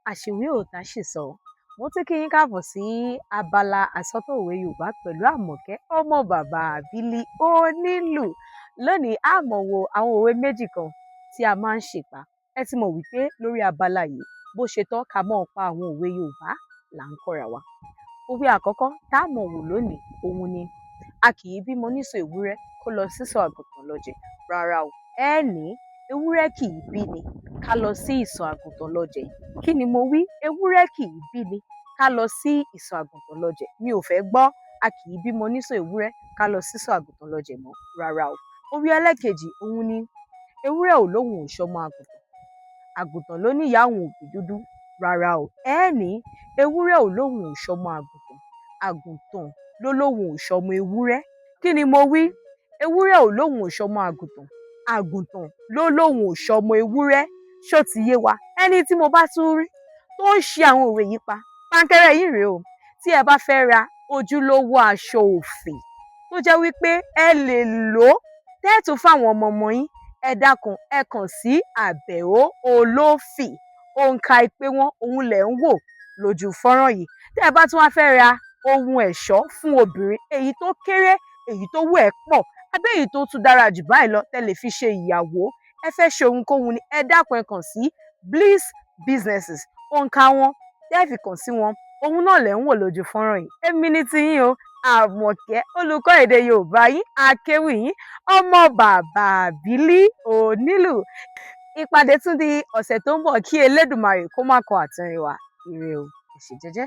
Àṣìwí ò táṣìsọ. Mo tún kí yín káàbọ̀ sí abala àsọtó òwe Yorùbá pẹ̀lú Àmọ̀kẹ́ ọmọ bàbá Àbílí onílù. Lónìí, a mọ̀ wo àwọn òwe méjì kan tí a máa ń ṣèpá. Ẹ ti mọ̀ wípé lórí abala yìí, bó ṣe tọ́ ká mọ̀ pa àwọn òwe Yorùbá là ń kọ́ra wa. Òwe àkọ́kọ́ tá a mọ̀ wò lónìí, òun ni a kì í bímọ nísọ̀ ewúrẹ́ kó lọ sísọ̀ àgùntàn lọ jẹ. Rárá o, ẹ ní ewúrẹ́ kì í bí ni ká lọ sí ìsọ̀ àgùntàn lọ jẹ. Kí ni mo wí? Ewúrẹ́ kì í bí ni ká lọ sí ìsọ̀ àgùntàn lọ jẹ. Mi ò fẹ́ gbọ́ a kì í bímọ nísọ̀ ewúrẹ́ ká lọ sísọ̀ àgùntàn lọ jẹ mọ́. Rárá o. Òwe ẹlẹ́kejì òun ni ewúrẹ́ ò lóhùn ò ṣọmọ àgùntàn. Àgùntàn ló ní ìyá òun òbí dúdú. Rárá o. Ẹ ní ewúrẹ́ ò lóhùn ò ṣọmọ àgùntàn. Àgùntàn ló lóhùn ò ṣọmọ ewúrẹ́. Kí ni mo wí? Ewúrẹ́ ò lóhùn ò ṣọmọ àgùntàn. Àgùntàn ló lóhùn ò ṣọmọ ewúrẹ́. Ṣó ti yé wa? Ẹni tí mo bá tún rí tó ń ṣe àwọn òwe yìí pa, pánkẹ́rẹ́ yìí rèé o. Tí ẹ bá fẹ́ ra ojúlówó aṣọ òfì tó jẹ́ wípé ẹ lè lò ó tẹ́ẹ̀tù fáwọn ọmọ yín, ẹ dákun ẹ kàn sí Àbẹ̀ó Olófì. Òǹkà ìpè wọn òun lẹ̀ ń wò lójú fọ́nrán yìí. Tẹ́ ẹ bá tún wá fẹ́ ra ohun ẹ̀ṣọ́ fún obìnrin, èyí tó kéré, èyí tó wù ẹ́ pọ̀, àbí èyí tó tún dára jù báyìí lọ tẹ́ lè fi ṣe ìyàwó, ẹ fẹ́ ṣe ohunkóhun ni, ẹ dákun ẹ kàn sí Bliss Businesses. Òǹkà wọn tẹ́ fi kàn sí wọn, òun náà lẹ̀ ń wò lójú fọ́nrán yìí. Èmi ní tiyín o, Àmọ̀kẹ́ olùkọ́ èdè Yorùbá yín, akéwì yín, ọmọ bàbá Àbílí onílù. Ìpàdé tún di ọ̀sẹ̀ tó ń bọ̀ kí Elédùmarè kó má kọ àtẹ̀yìnwá. Ire o, ẹ ṣé jẹ́jẹ́.